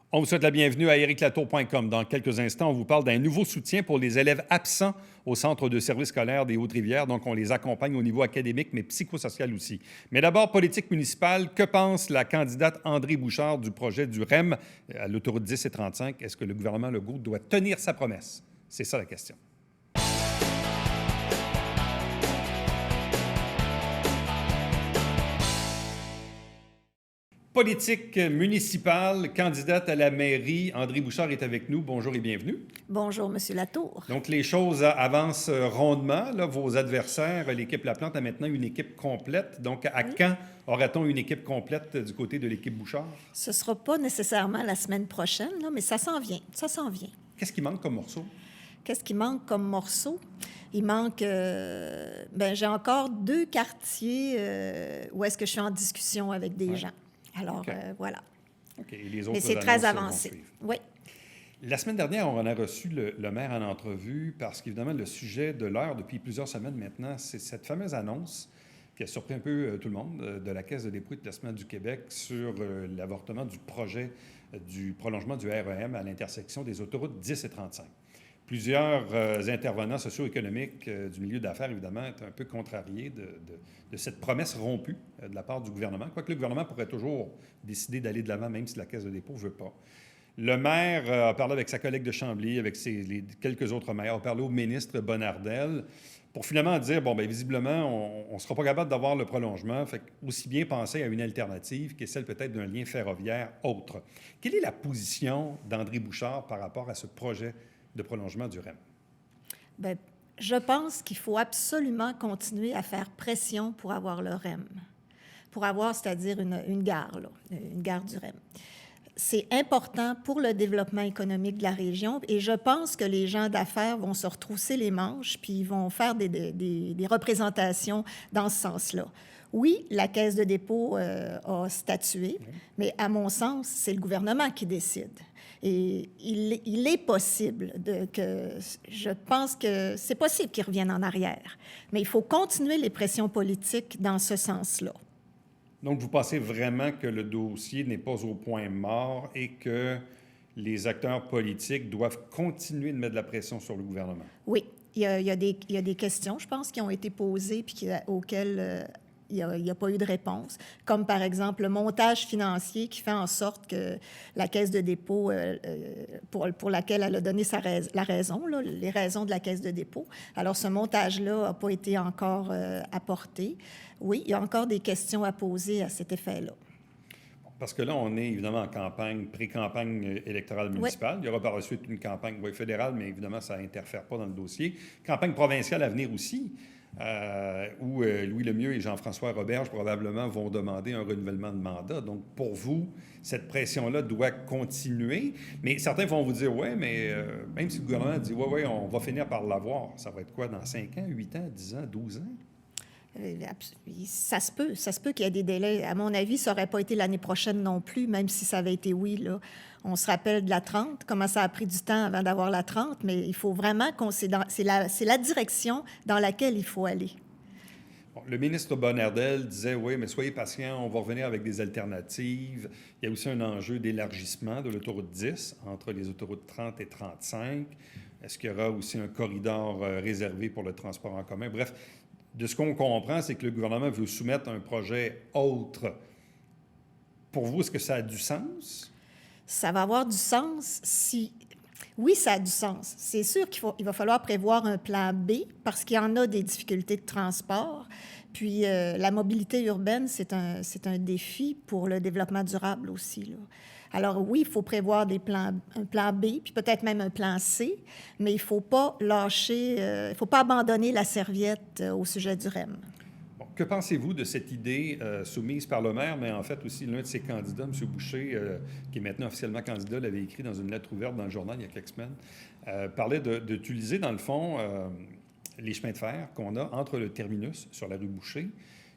On vous souhaite la bienvenue à ericlatour.com. Dans quelques instants, on vous parle d'un nouveau soutien pour les élèves absents au Centre de services scolaires des Hautes-Rivières. Donc, on les accompagne au niveau académique, mais psychosocial aussi. Mais d'abord, politique municipale. Que pense la candidate André Bouchard du projet du REM à l'autoroute 10 et 35? Est-ce que le gouvernement Legault doit tenir sa promesse? C'est ça la question. Politique municipale, candidate à la mairie, André Bouchard est avec nous. Bonjour et bienvenue. Bonjour, M. Latour. Donc, les choses avancent rondement. Là, vos adversaires, l'équipe Laplante a maintenant une équipe complète. Donc, à quand aura-t-on une équipe complète du côté de l'équipe Bouchard? Ce ne sera pas nécessairement la semaine prochaine, là, mais ça s'en vient. Ça s'en vient. Qu'est-ce qui manque comme morceau? Qu'est-ce qui manque comme morceau? Il manque... j'ai encore 2 quartiers où est-ce que je suis en discussion avec des gens. Alors, voilà. OK. Et les autres mais c'est très avancé. Oui. La semaine dernière, on a reçu le maire en entrevue parce qu'évidemment, le sujet de l'heure depuis plusieurs semaines maintenant, c'est cette fameuse annonce qui a surpris un peu tout le monde de la Caisse de dépôt et de placement du Québec sur l'avortement du projet du prolongement du REM à l'intersection des autoroutes 10 et 35. Plusieurs intervenants socio-économiques du milieu d'affaires, évidemment, étaient un peu contrariés de cette promesse rompue de la part du gouvernement, quoique le gouvernement pourrait toujours décider d'aller de l'avant, même si la Caisse de dépôt ne veut pas. Le maire a parlé avec sa collègue de Chambly, avec quelques autres maires, a parlé au ministre Bonnardel, pour finalement dire, visiblement, on ne sera pas capable d'avoir le prolongement, fait aussi bien penser à une alternative qui est celle peut-être d'un lien ferroviaire autre. Quelle est la position d'André Bouchard par rapport à ce projet de prolongement du REM? Bien, je pense qu'il faut absolument continuer à faire pression pour avoir le REM, pour avoir, c'est-à-dire une gare, là, une gare du REM. C'est important pour le développement économique de la région et je pense que les gens d'affaires vont se retrousser les manches puis ils vont faire des représentations dans ce sens-là. Oui, la Caisse de dépôt a statué, mais à mon sens, c'est le gouvernement qui décide. Et il est possible je pense que c'est possible qu'ils reviennent en arrière, mais il faut continuer les pressions politiques dans ce sens-là. Donc, vous pensez vraiment que le dossier n'est pas au point mort et que les acteurs politiques doivent continuer de mettre de la pression sur le gouvernement? Oui, il y a des questions, je pense, qui ont été posées puis auxquelles il n'y a pas eu de réponse, comme par exemple le montage financier qui fait en sorte que la Caisse de dépôt, pour laquelle elle a donné la raison, là, les raisons de la Caisse de dépôt. Alors, ce montage-là n'a pas été encore apporté. Oui, il y a encore des questions à poser à cet effet-là. Parce que là, on est évidemment en campagne, pré-campagne électorale municipale. Il y aura par la suite une campagne fédérale, mais évidemment, ça n'interfère pas dans le dossier. Campagne provinciale à venir aussi. Où Louis Lemieux et Jean-François Roberge probablement vont demander un renouvellement de mandat. Donc, pour vous, cette pression-là doit continuer. Mais certains vont vous dire, oui, mais même si le gouvernement dit, oui, on va finir par l'avoir, ça va être quoi, dans 5 ans, 8 ans, 10 ans, 12 ans? Ça se peut qu'il y ait des délais. À mon avis, ça n'aurait pas été l'année prochaine non plus, même si ça avait été oui, là. On se rappelle de la 30, comment ça a pris du temps avant d'avoir la 30, mais il faut vraiment c'est la direction dans laquelle il faut aller. Bon, le ministre Bonnardel disait, oui, mais soyez patients, on va revenir avec des alternatives. Il y a aussi un enjeu d'élargissement de l'autoroute 10 entre les autoroutes 30 et 35. Est-ce qu'il y aura aussi un corridor réservé pour le transport en commun? Bref, de ce qu'on comprend, c'est que le gouvernement veut soumettre un projet autre. Pour vous, est-ce que ça a du sens? Ça va avoir du sens si... Oui, ça a du sens. C'est sûr qu'il va falloir prévoir un plan B parce qu'il y en a des difficultés de transport. Puis la mobilité urbaine, c'est un défi pour le développement durable aussi, là. Alors oui, il faut prévoir un plan B, puis peut-être même un plan C, mais il ne faut pas lâcher, il ne faut pas abandonner la serviette au sujet du REM. Bon, que pensez-vous de cette idée soumise par le maire, mais en fait aussi l'un de ses candidats, M. Boucher, qui est maintenant officiellement candidat, l'avait écrit dans une lettre ouverte dans le journal il y a quelques semaines, parlait d'utiliser dans le fond les chemins de fer qu'on a entre le terminus sur la rue Boucher,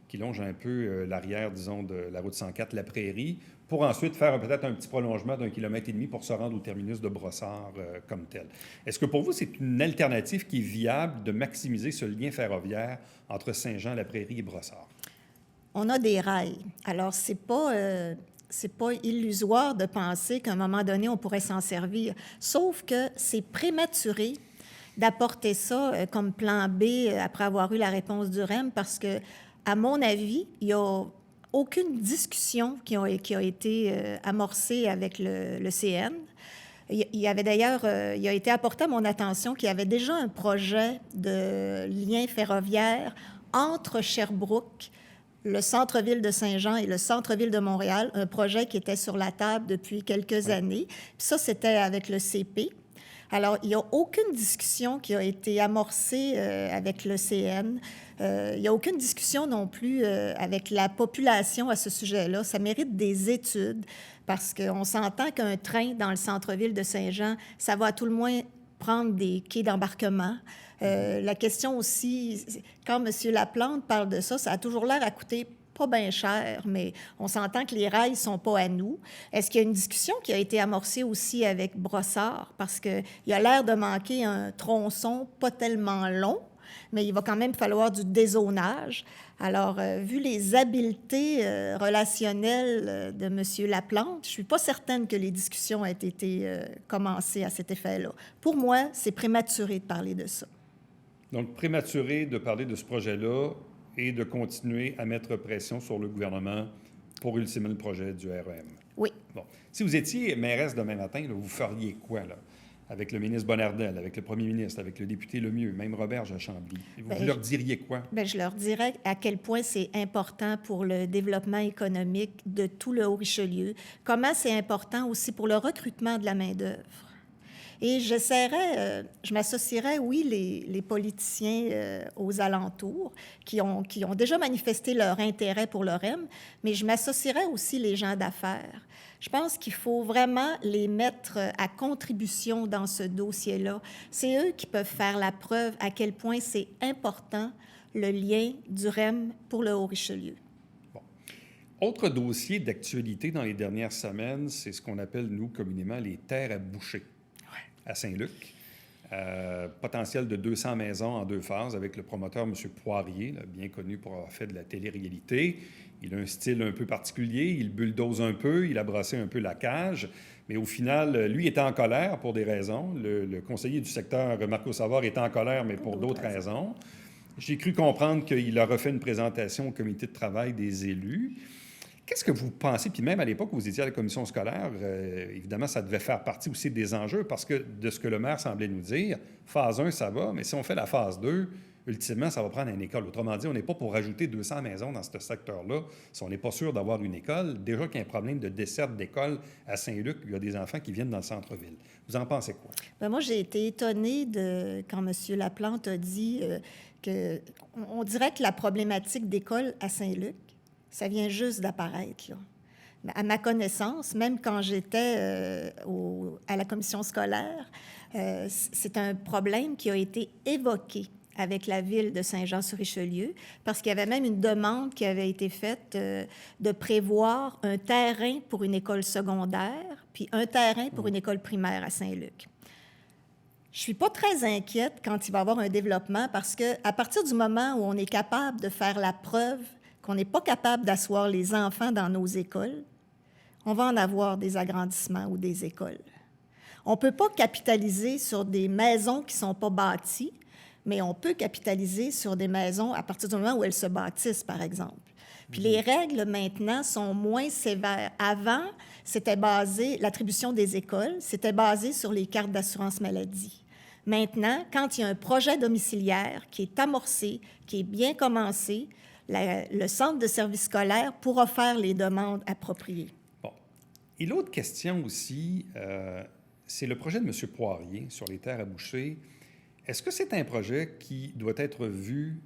qui longe un peu l'arrière, disons, de la route 104, la Prairie, pour ensuite faire peut-être un petit prolongement d'1,5 km pour se rendre au terminus de Brossard comme tel. Est-ce que pour vous, c'est une alternative qui est viable de maximiser ce lien ferroviaire entre Saint-Jean, la Prairie et Brossard? On a des rails. Alors, c'est pas... c'est pas illusoire de penser qu'à un moment donné, on pourrait s'en servir. Sauf que c'est prématuré d'apporter ça comme plan B après avoir eu la réponse du REM parce que, à mon avis, il n'y a aucune discussion qui a été amorcée avec le CN. Il y avait d'ailleurs, il a été apporté à mon attention qu'il y avait déjà un projet de lien ferroviaire entre Sherbrooke, le centre-ville de Saint-Jean et le centre-ville de Montréal, un projet qui était sur la table depuis quelques années. Puis ça, c'était avec le CP. Alors, il n'y a aucune discussion qui a été amorcée avec le CN. Il n'y a aucune discussion non plus avec la population à ce sujet-là. Ça mérite des études parce qu'on s'entend qu'un train dans le centre-ville de Saint-Jean, ça va à tout le moins prendre des quais d'embarquement. La question aussi, quand M. Laplante parle de ça, ça a toujours l'air à coûter pas bien cher, mais on s'entend que les rails ne sont pas à nous. Est-ce qu'il y a une discussion qui a été amorcée aussi avec Brossard? Parce qu'il a l'air de manquer un tronçon pas tellement long, mais il va quand même falloir du dézonage. Alors, vu les habiletés relationnelles de M. Laplante, je ne suis pas certaine que les discussions aient été commencées à cet effet-là. Pour moi, c'est prématuré de parler de ça. Donc, prématuré de parler de ce projet-là et de continuer à mettre pression sur le gouvernement pour ultimer le projet du REM. Oui. Bon. Si vous étiez mairesse demain matin, là, vous feriez quoi, là? Avec le ministre Bonnardel, avec le premier ministre, avec le député Lemieux, même Roberge à Chambly. Vous leur diriez quoi? Bien, je leur dirais à quel point c'est important pour le développement économique de tout le Haut-Richelieu, comment c'est important aussi pour le recrutement de la main-d'œuvre. Et je m'associerais, oui, les politiciens aux alentours qui ont déjà manifesté leur intérêt pour le REM, mais je m'associerais aussi les gens d'affaires. Je pense qu'il faut vraiment les mettre à contribution dans ce dossier-là. C'est eux qui peuvent faire la preuve à quel point c'est important le lien du REM pour le Haut-Richelieu. Bon. Autre dossier d'actualité dans les dernières semaines, c'est ce qu'on appelle, nous, communément, les terres à boucher à Saint-Luc. Potentiel de 200 maisons en 2 phases avec le promoteur M. Poirier, là, bien connu pour avoir fait de la télé-réalité. Il a un style un peu particulier, il bulldoze un peu, il a brassé un peu la cage, mais au final, lui était en colère pour des raisons. Le conseiller du secteur, Marco Savard, était en colère, mais pour d'autres raisons. J'ai cru comprendre qu'il a refait une présentation au comité de travail des élus. Qu'est-ce que vous pensez? Puis même à l'époque où vous étiez à la commission scolaire, évidemment, ça devait faire partie aussi des enjeux parce que de ce que le maire semblait nous dire, phase 1, ça va, mais si on fait la phase 2, ultimement, ça va prendre une école. Autrement dit, on n'est pas pour rajouter 200 maisons dans ce secteur-là si on n'est pas sûr d'avoir une école. Déjà qu'il y a un problème de desserte d'école à Saint-Luc, il y a des enfants qui viennent dans le centre-ville. Vous en pensez quoi? Bien, moi, j'ai été étonnée quand M. Laplante a dit qu'on dirait que la problématique d'école à Saint-Luc, ça vient juste d'apparaître, là. À ma connaissance, même quand j'étais à la commission scolaire, c'est un problème qui a été évoqué avec la ville de Saint-Jean-sur-Richelieu, parce qu'il y avait même une demande qui avait été faite de prévoir un terrain pour une école secondaire, puis un terrain pour une école primaire à Saint-Luc. Je ne suis pas très inquiète quand il va y avoir un développement, parce qu'à partir du moment où on est capable de faire la preuve qu'on n'est pas capable d'asseoir les enfants dans nos écoles, on va en avoir des agrandissements ou des écoles. On ne peut pas capitaliser sur des maisons qui ne sont pas bâties, mais on peut capitaliser sur des maisons à partir du moment où elles se bâtissent, par exemple. Puis les règles, maintenant, sont moins sévères. Avant, c'était basé, l'attribution des écoles, c'était basé sur les cartes d'assurance maladie. Maintenant, quand il y a un projet domiciliaire qui est amorcé, qui est bien commencé, le centre de service scolaire pourra faire les demandes appropriées. Bon. Et l'autre question aussi, c'est le projet de M. Poirier sur les terres à boucher. Est-ce que c'est un projet qui doit être vu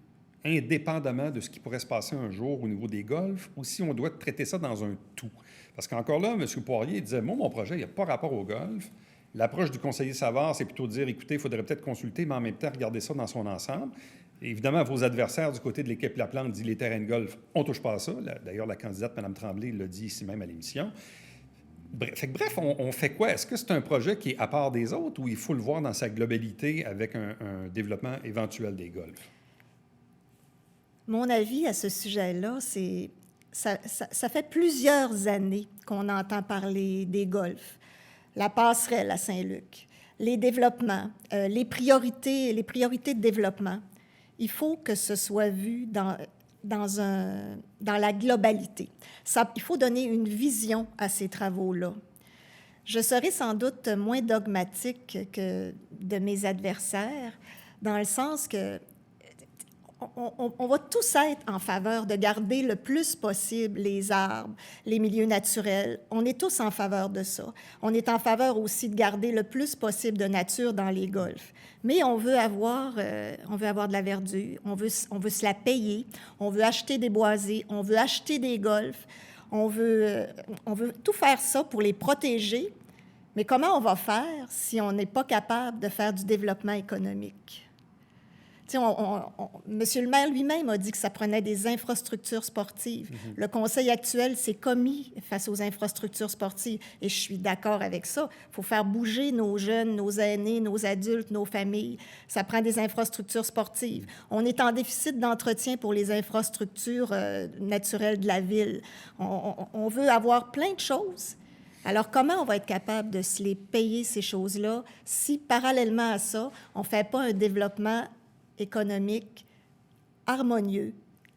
indépendamment de ce qui pourrait se passer un jour au niveau des golfs, ou si on doit traiter ça dans un tout? Parce qu'encore là, M. Poirier disait, moi, mon projet, il n'y a pas rapport au golf. L'approche du conseiller Savard, c'est plutôt de dire, écoutez, il faudrait peut-être consulter, mais en même temps, regarder ça dans son ensemble. Et évidemment, vos adversaires du côté de l'équipe Laplante disent, les terrains de golf, on ne touche pas à ça. D'ailleurs, la candidate, Mme Tremblay, l'a dit ici même à l'émission. Bref, on fait quoi? Est-ce que c'est un projet qui est à part des autres ou il faut le voir dans sa globalité avec un développement éventuel des golfs? Mon avis à ce sujet-là, ça fait plusieurs années qu'on entend parler des golfs, la passerelle à Saint-Luc, les développements, les priorités de développement. Il faut que ce soit vu dans la globalité. Il faut donner une vision à ces travaux-là. Je serai sans doute moins dogmatique que de mes adversaires, dans le sens que on va tous être en faveur de garder le plus possible les arbres, les milieux naturels. On est tous en faveur de ça. On est en faveur aussi de garder le plus possible de nature dans les golfs. Mais on veut avoir de la verdure, on veut se la payer, on veut acheter des boisés, on veut acheter des golfs, on veut tout faire ça pour les protéger. Mais comment on va faire si on n'est pas capable de faire du développement économique? Tu sais, Monsieur le maire lui-même a dit que ça prenait des infrastructures sportives. Mm-hmm. Le conseil actuel s'est commis face aux infrastructures sportives. Et je suis d'accord avec ça. Il faut faire bouger nos jeunes, nos aînés, nos adultes, nos familles. Ça prend des infrastructures sportives. On est en déficit d'entretien pour les infrastructures naturelles de la ville. On veut avoir plein de choses. Alors, comment on va être capable de se les payer, ces choses-là, si, parallèlement à ça, on ne fait pas un développement économique harmonieux,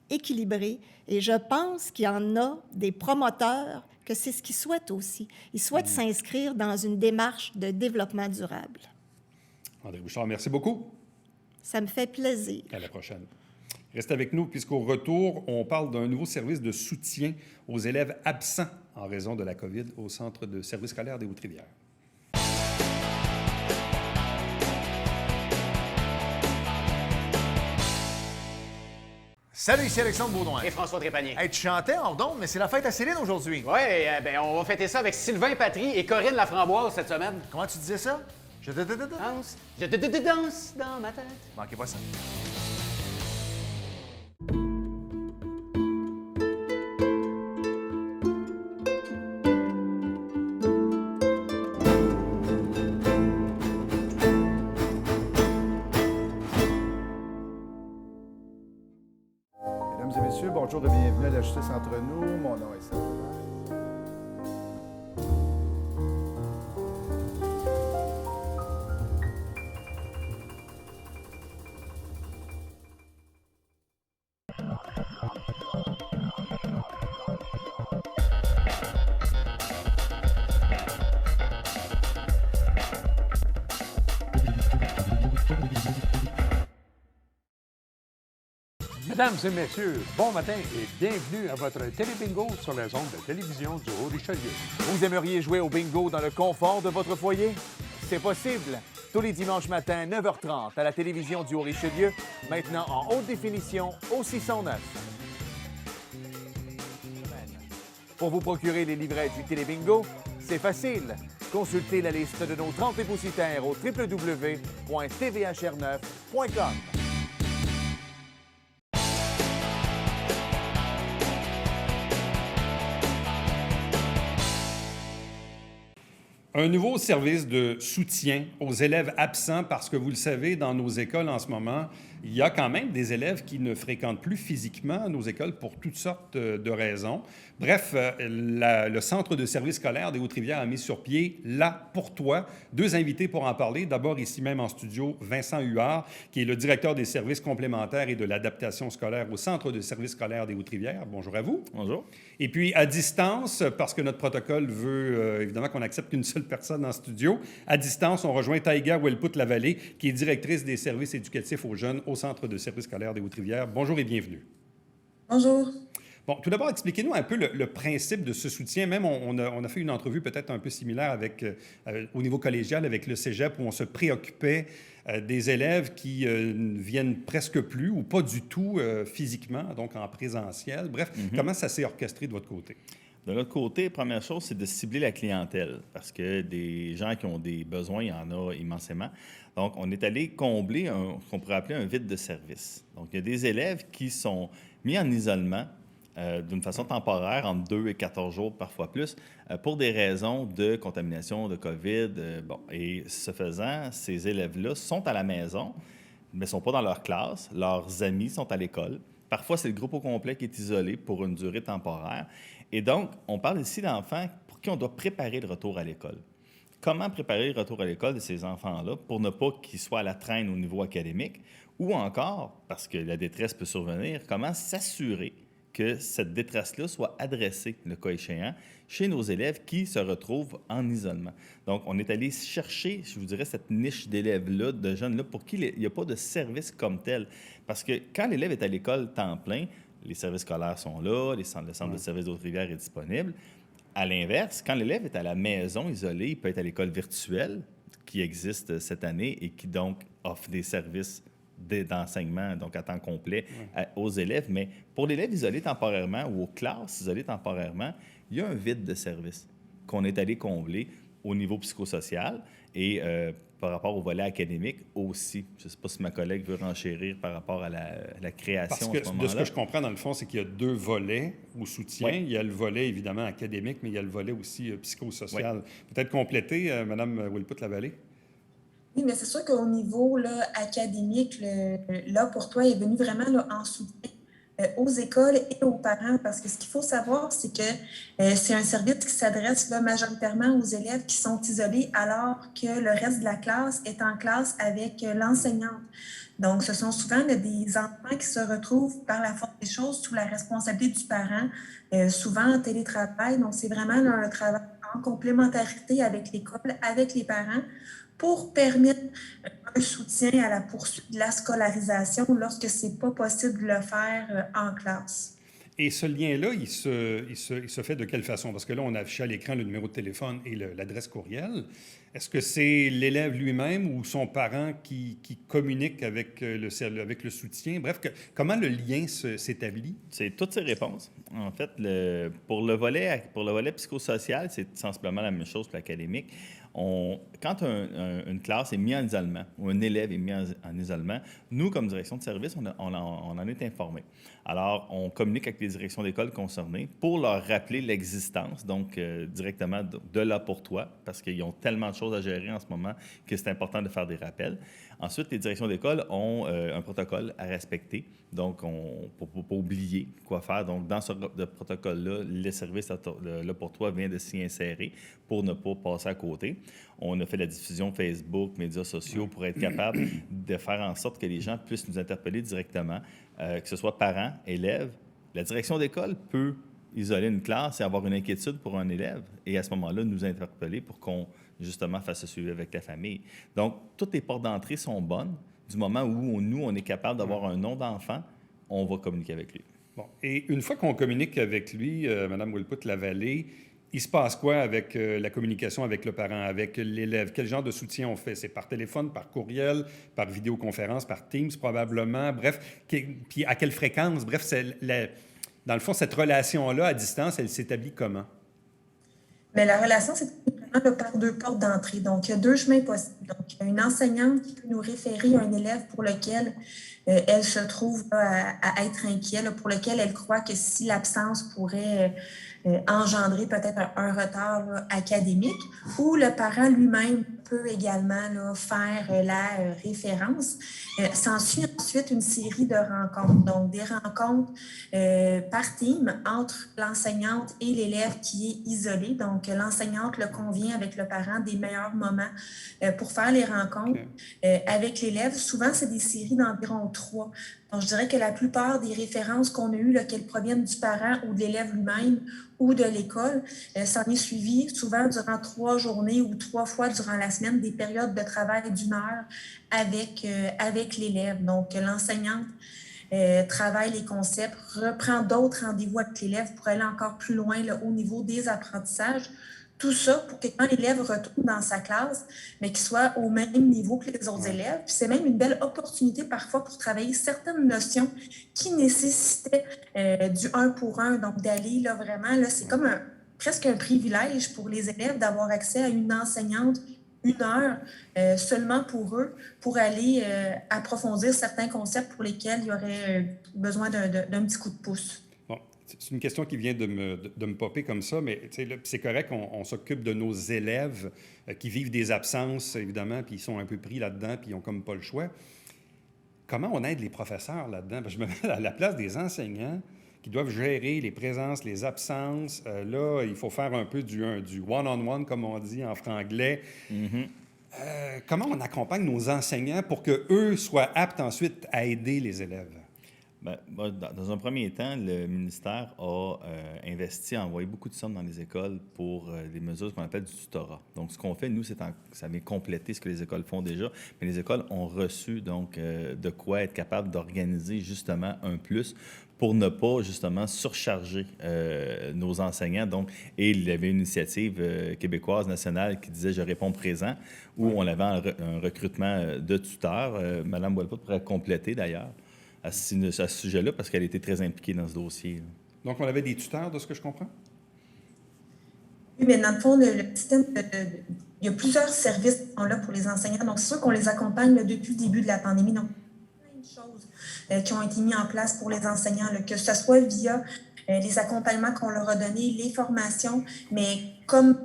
équilibré? Et je pense qu'il y en a des promoteurs que c'est ce qu'ils souhaitent aussi. Ils souhaitent s'inscrire dans une démarche de développement durable. André Bouchard, merci beaucoup. Ça me fait plaisir. À la prochaine. Restez avec nous, puisqu'au retour, on parle d'un nouveau service de soutien aux élèves absents en raison de la COVID au Centre de services scolaires des Hautes-Rivières. Salut, ici Alexandre Baudouin. Et François Trépanier. Hey, tu chantais hors d'onde, mais c'est la fête à Céline aujourd'hui. Oui, on va fêter ça avec Sylvain Patry et Corinne Laframboise cette semaine. Comment tu disais ça? Je te danse. Je te danse dans ma tête. Manquez pas ça. Mesdames et messieurs, bonjour et bienvenue à la Justice entre nous. Mon nom est Serge. Mesdames et messieurs, bon matin et bienvenue à votre télébingo sur les ondes de télévision du Haut-Richelieu. Vous aimeriez jouer au bingo dans le confort de votre foyer? C'est possible. Tous les dimanches matins, 9h30, à la télévision du Haut-Richelieu, maintenant en haute définition au 609. Pour vous procurer les livrets du télébingo, c'est facile. Consultez la liste de nos 30 dépositaires au www.tvhr9.com. Un nouveau service de soutien aux élèves absents parce que, vous le savez, dans nos écoles en ce moment, il y a quand même des élèves qui ne fréquentent plus physiquement nos écoles pour toutes sortes de raisons. Bref, le Centre de services scolaires des Hautes-Rivières a mis sur pied Là pour toi. Deux invités pour en parler. D'abord, ici même en studio, Vincent Huard, qui est le directeur des services complémentaires et de l'adaptation scolaire au Centre de services scolaires des Hautes-Rivières. Bonjour à vous. Bonjour. Et puis, à distance, parce que notre protocole veut évidemment qu'on accepte qu'une seule personne en studio, à distance, on rejoint Taïga Welput-Lavallée, qui est directrice des services éducatifs aux jeunes au Centre de services scolaires des Hautes-Rivières. Bonjour et bienvenue. Bonjour. Bon, tout d'abord, expliquez-nous un peu le principe de ce soutien. Même, on a fait une entrevue peut-être un peu similaire au niveau collégial avec le cégep, où on se préoccupait des élèves qui ne viennent presque plus ou pas du tout physiquement, donc en présentiel. Bref, comment ça s'est orchestré de votre côté? De l'autre côté, première chose, c'est de cibler la clientèle parce que des gens qui ont des besoins, il y en a immensément. Donc, on est allé combler ce qu'on pourrait appeler un vide de service. Donc, il y a des élèves qui sont mis en isolement d'une façon temporaire, entre 2 et 14 jours, parfois plus, pour des raisons de contamination, de COVID. Et ce faisant, ces élèves-là sont à la maison, mais ne sont pas dans leur classe. Leurs amis sont à l'école. Parfois, c'est le groupe au complet qui est isolé pour une durée temporaire. Et donc, on parle ici d'enfants pour qui on doit préparer le retour à l'école. Comment préparer le retour à l'école de ces enfants-là pour ne pas qu'ils soient à la traîne au niveau académique? Ou encore, parce que la détresse peut survenir, comment s'assurer que cette détresse-là soit adressée, le cas échéant, chez nos élèves qui se retrouvent en isolement. Donc, on est allé chercher, je vous dirais, cette niche d'élèves-là, de jeunes-là, pour qui il n'y a pas de service comme tel. Parce que quand l'élève est à l'école temps plein, les services scolaires sont là, le centre de services d'Haute-Rivière est disponible. À l'inverse, quand l'élève est à la maison isolé, il peut être à l'école virtuelle qui existe cette année et qui donc offre des services d'enseignement, donc à temps complet, aux élèves. Mais pour l'élève isolé temporairement ou aux classes isolées temporairement, il y a un vide de service qu'on est allé combler au niveau psychosocial et par rapport au volet académique aussi. Je ne sais pas si ma collègue veut renchérir par rapport à la création. Parce que à ce moment-là. de ce que je comprends, dans le fond, c'est qu'il y a 2 volets au soutien. Oui. Il y a le volet, évidemment, académique, mais il y a le volet aussi psychosocial. Peut-être compléter, Mme Willput-Lavallée? Oui, mais c'est sûr qu'au niveau là, académique, là, pour toi, est venu vraiment là, en soutien aux écoles et aux parents, parce que ce qu'il faut savoir, c'est que c'est un service qui s'adresse là, majoritairement aux élèves qui sont isolés, alors que le reste de la classe est en classe avec l'enseignante. Donc, ce sont souvent là, des enfants qui se retrouvent par la force des choses sous la responsabilité du parent, souvent en télétravail. Donc, c'est vraiment là, un travail en complémentarité avec l'école, avec les parents, pour permettre un soutien à la poursuite de la scolarisation lorsque ce n'est pas possible de le faire en classe. Et ce lien-là, il se fait de quelle façon? Parce que là, on a affiché à l'écran le numéro de téléphone et l'adresse courriel. Est-ce que c'est l'élève lui-même ou son parent qui communique avec le soutien? Bref, comment le lien s'établit? C'est toutes ces réponses. En fait, pour le volet psychosocial, c'est sensiblement la même chose que l'académique. Quand une classe est mise en isolement ou un élève est mis en isolement, nous, comme direction de service, on en est informé. Alors, on communique avec les directions d'école concernées pour leur rappeler l'existence, donc directement de là pour toi, parce qu'ils ont tellement de choses à gérer en ce moment que c'est important de faire des rappels. Ensuite, les directions d'école ont un protocole à respecter, donc pour ne pas oublier quoi faire. Donc, dans ce protocole-là, le service là pour toi vient de s'y insérer pour ne pas passer à côté. On a fait la diffusion Facebook, médias sociaux pour être capable de faire en sorte que les gens puissent nous interpeller directement, que ce soit parents, élèves. La direction d'école peut isoler une classe et avoir une inquiétude pour un élève et à ce moment-là, nous interpeller pour qu'on, justement, fasse ce suivi avec la famille. Donc, toutes les portes d'entrée sont bonnes. Du moment où nous, on est capable d'avoir un nom d'enfant, on va communiquer avec lui. Bon. Et une fois qu'on communique avec lui, Mme Willput-Lavallée, il se passe quoi avec la communication avec le parent, avec l'élève? Quel genre de soutien on fait? C'est par téléphone, par courriel, par vidéoconférence, par Teams probablement? Bref, puis à quelle fréquence? Bref, dans le fond, cette relation-là à distance, elle s'établit comment? Bien, la relation, c'est vraiment par 2 portes d'entrée. Donc, il y a 2 chemins possibles. Donc, il y a une enseignante qui peut nous référer à un élève pour lequel elle se trouve à être inquiète, pour lequel elle croit que si l'absence pourrait engendrer peut-être un retard académique, ou le parent lui-même peut également faire la référence. S'ensuit ensuite une série de rencontres, donc des rencontres par team entre l'enseignante et l'élève qui est isolé. Donc, l'enseignante le convient avec le parent des meilleurs moments pour faire les rencontres avec l'élève. Souvent, c'est des séries d'environ 3. Donc, je dirais que la plupart des références qu'on a eues, qu'elles proviennent du parent ou de l'élève lui-même ou de l'école, s'en est suivi souvent durant 3 journées ou 3 fois durant la semaine, des périodes de travail d'1 heure avec l'élève. Donc, l'enseignante travaille les concepts, reprend d'autres rendez-vous avec l'élève pour aller encore plus loin au niveau des apprentissages. Tout ça pour que quand l'élève retourne dans sa classe, mais qu'il soit au même niveau que les autres élèves. Puis c'est même une belle opportunité parfois pour travailler certaines notions qui nécessitaient du 1 pour 1. Donc d'aller vraiment, c'est comme presque un privilège pour les élèves d'avoir accès à une enseignante 1 heure seulement pour eux, pour aller approfondir certains concepts pour lesquels il y aurait besoin d'un petit coup de pouce. Bon, c'est une question qui vient de me popper comme ça, mais c'est correct, on s'occupe de nos élèves qui vivent des absences, évidemment, puis ils sont un peu pris là-dedans, puis ils n'ont comme pas le choix. comment on aide les professeurs là-dedans? Parce que je me mets à la place des enseignants qui doivent gérer les présences, les absences. Là, il faut faire un peu du one-on-one, comme on dit en franglais. Comment on accompagne nos enseignants pour qu'eux soient aptes ensuite à aider les élèves? Bien, dans un premier temps, le ministère a investi, a envoyé beaucoup de sommes dans les écoles pour des mesures qu'on appelle du tutorat. Donc, ce qu'on fait, nous, ça vient compléter ce que les écoles font déjà, mais les écoles ont reçu donc de quoi être capable d'organiser justement un plus pour ne pas justement surcharger nos enseignants. Donc, et il y avait une initiative québécoise nationale qui disait « Je réponds présent », où on avait un recrutement de tuteurs. Mme Boilpot pourrait compléter d'ailleurs à ce sujet-là, parce qu'elle était très impliquée dans ce dossier. Là. Donc, on avait des tuteurs, de ce que je comprends? Oui, mais dans le fond, le système il y a plusieurs services qui sont là pour les enseignants. Donc, c'est sûr qu'on les accompagne là, depuis le début de la pandémie. Donc, plein de choses qui ont été mises en place pour les enseignants, là, que ce soit via les accompagnements qu'on leur a donnés, les formations, mais comme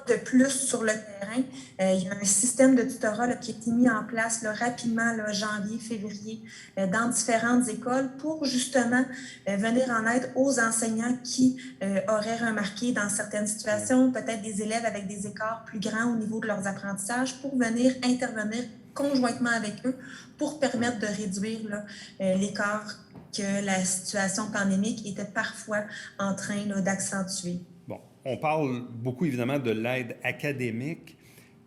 de plus sur le terrain. Il y a un système de tutorat là, qui a été mis en place là, rapidement, là, janvier, février, dans différentes écoles pour justement venir en aide aux enseignants qui auraient remarqué dans certaines situations, peut-être des élèves avec des écarts plus grands au niveau de leurs apprentissages, pour venir intervenir conjointement avec eux pour permettre de réduire là, l'écart que la situation pandémique était parfois en train là, d'accentuer. Bon, on parle beaucoup évidemment de l'aide académique.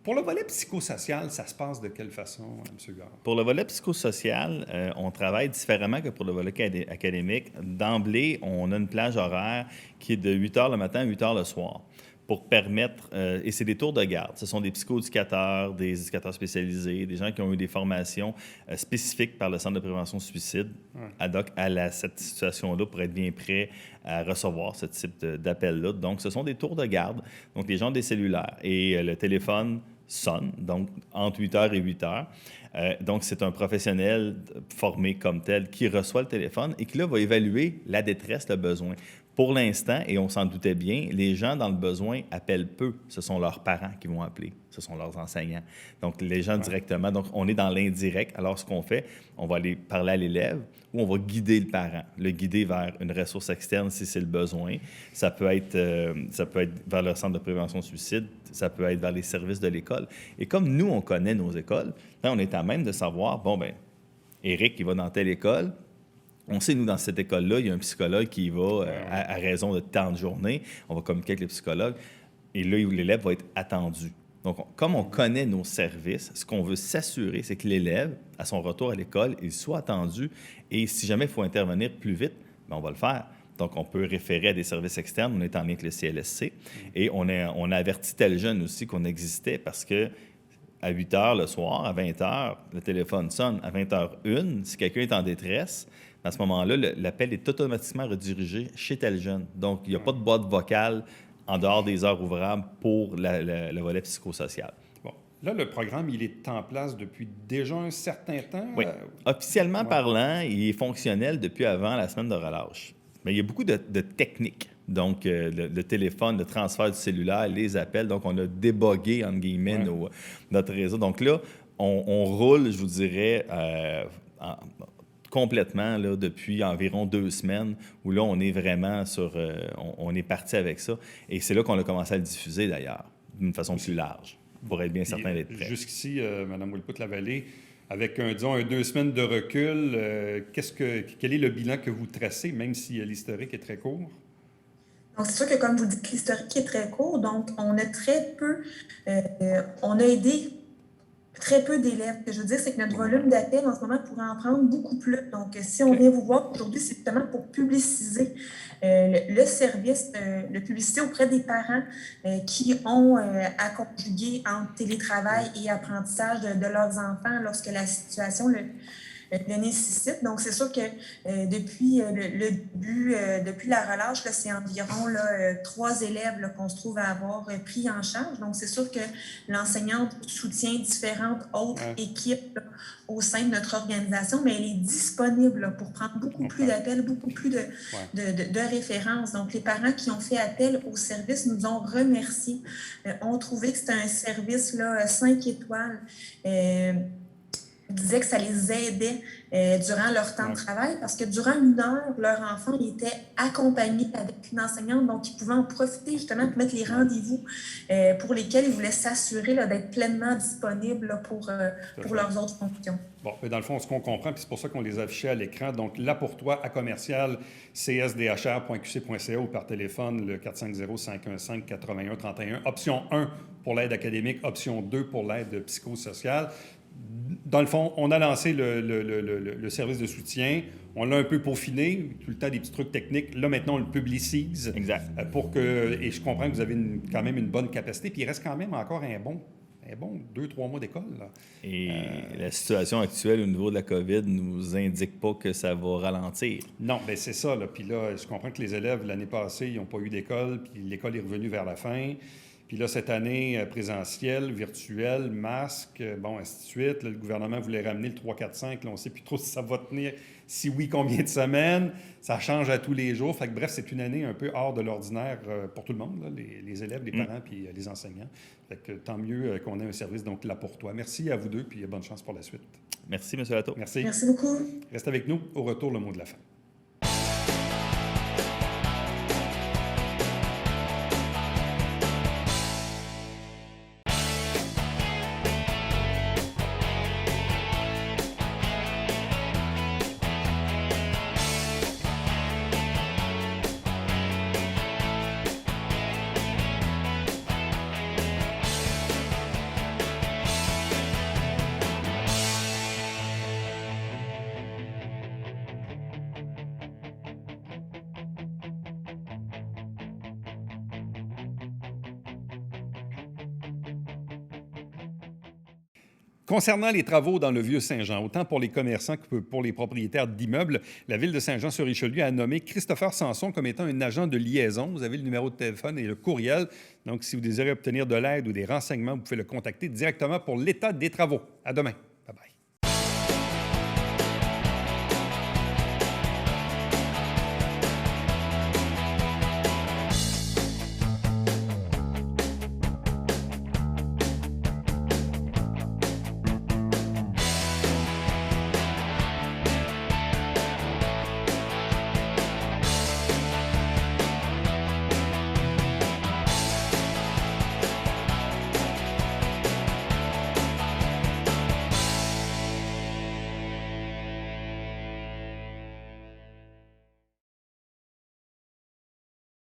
Pour le volet psychosocial, ça se passe de quelle façon, M. Gare? Pour le volet psychosocial, on travaille différemment que pour le volet académique. D'emblée, on a une plage horaire qui est de 8 heures le matin à 8 heures le soir pour permettre, et c'est des tours de garde. Ce sont des psychoéducateurs, des éducateurs spécialisés, des gens qui ont eu des formations spécifiques par le Centre de prévention suicide ad hoc à cette situation-là pour être bien prêt à recevoir ce type d'appel-là. Donc, ce sont des tours de garde, donc les gens ont des cellulaires et le téléphone sonne, donc entre 8 heures et 8 heures. Donc, c'est un professionnel formé comme tel qui reçoit le téléphone et qui, là, va évaluer la détresse, le besoin. Pour l'instant, et on s'en doutait bien, les gens dans le besoin appellent peu. Ce sont leurs parents qui vont appeler. Ce sont leurs enseignants. Donc, les gens directement. Donc, on est dans l'indirect. Alors, ce qu'on fait, on va aller parler à l'élève ou on va guider le parent, le guider vers une ressource externe si c'est le besoin. Ça peut être vers le Centre de prévention suicide. Ça peut être vers les services de l'école. Et comme nous, on connaît nos écoles, on est à même de savoir, bon, bien, Éric, il va dans telle école. On sait, nous, dans cette école-là, il y a un psychologue qui y va à raison de temps de journée. On va communiquer avec les psychologues. Et là, l'élève va être attendu. Donc, comme on connaît nos services, ce qu'on veut s'assurer, c'est que l'élève, à son retour à l'école, il soit attendu. Et si jamais il faut intervenir plus vite, bien, on va le faire. Donc, on peut référer à des services externes. On est en lien avec le CLSC. Et on a averti tel jeune aussi qu'on existait parce que à 8 heures le soir, à 20 heures, le téléphone sonne. À 20h01, si quelqu'un est en détresse, à ce moment-là, l'appel est automatiquement redirigé chez tel jeune. Donc, il n'y a pas de boîte vocale en dehors des heures ouvrables pour le volet psychosocial. Bon. Là, le programme, il est en place depuis déjà un certain temps? Oui. Officiellement parlant, il est fonctionnel depuis avant la semaine de relâche. Mais il y a beaucoup de techniques. Donc, le téléphone, le transfert du cellulaire, les appels. Donc, on a débogué, entre guillemets, notre réseau. Donc là, on roule, je vous dirais, complètement là, depuis environ 2 semaines, où là, on est vraiment on est parti avec ça. Et c'est là qu'on a commencé à le diffuser, d'ailleurs, d'une façon plus large, pour être bien certain d'être prêt. Jusqu'ici, Mme Wilput-Lavallée, avec, disons, 2 semaines de recul, quel est le bilan que vous tracez, même si l'historique est très court? Donc, c'est sûr que, comme vous dites, l'historique est très court. Donc, on a très peu, on a aidé très peu d'élèves. Ce que je veux dire, c'est que notre volume d'appels en ce moment pourrait en prendre beaucoup plus. Donc, si on vient vous voir aujourd'hui, c'est justement pour publiciser le service de publicité auprès des parents qui ont à conjuguer entre télétravail et apprentissage de leurs enfants lorsque la situation le nécessite. Donc, c'est sûr que depuis le début, depuis la relâche, là, c'est environ 3 élèves là, qu'on se trouve à avoir pris en charge. Donc, c'est sûr que l'enseignante soutient différentes autres équipes là, au sein de notre organisation, mais elle est disponible là, pour prendre beaucoup plus d'appels, beaucoup plus de références. Donc, les parents qui ont fait appel au service nous ont remerciés, ont trouvé que c'était un service là, 5 étoiles. disaient que ça les aidait durant leur temps de travail parce que durant 1 heure, leur enfant était accompagné avec une enseignante, donc ils pouvaient en profiter justement pour mettre les rendez-vous pour lesquels ils voulaient s'assurer d'être pleinement disponibles là, pour leurs autres fonctions. Bon, mais dans le fond, ce qu'on comprend, puis c'est pour ça qu'on les affichait à l'écran. Donc, là pour toi, à commercial, csdhr.qc.ca ou par téléphone, le 450-515-8131. Option 1 pour l'aide académique, option 2 pour l'aide psychosociale. Dans le fond, on a lancé le service de soutien. On l'a un peu peaufiné, tout le temps des petits trucs techniques. Là, maintenant, on le publicise. Exact. Et je comprends que vous avez quand même une bonne capacité. Puis il reste quand même encore un bon 2-3 mois d'école. Là. Et la situation actuelle au niveau de la COVID ne nous indique pas que ça va ralentir. Non, bien c'est ça. Là. Puis là, je comprends que les élèves, l'année passée, ils n'ont pas eu d'école, puis l'école est revenue vers la fin. Puis là, cette année, présentielle, virtuelle, masque, ainsi de suite. Là, le gouvernement voulait ramener le 3-4-5. Là, on ne sait plus trop si ça va tenir. Si oui, combien de semaines? Ça change à tous les jours. Fait que, bref, c'est une année un peu hors de l'ordinaire pour tout le monde, là, les élèves, les parents puis les enseignants. Fait que tant mieux qu'on ait un service donc là pour toi. Merci à vous deux, puis bonne chance pour la suite. Merci, M. Latour. Merci. Merci beaucoup. Reste avec nous. Au retour, le mot de la fin. Concernant les travaux dans le Vieux-Saint-Jean, autant pour les commerçants que pour les propriétaires d'immeubles, la Ville de Saint-Jean-sur-Richelieu a nommé Christopher Sanson comme étant un agent de liaison. Vous avez le numéro de téléphone et le courriel. Donc, si vous désirez obtenir de l'aide ou des renseignements, vous pouvez le contacter directement pour l'état des travaux. À demain.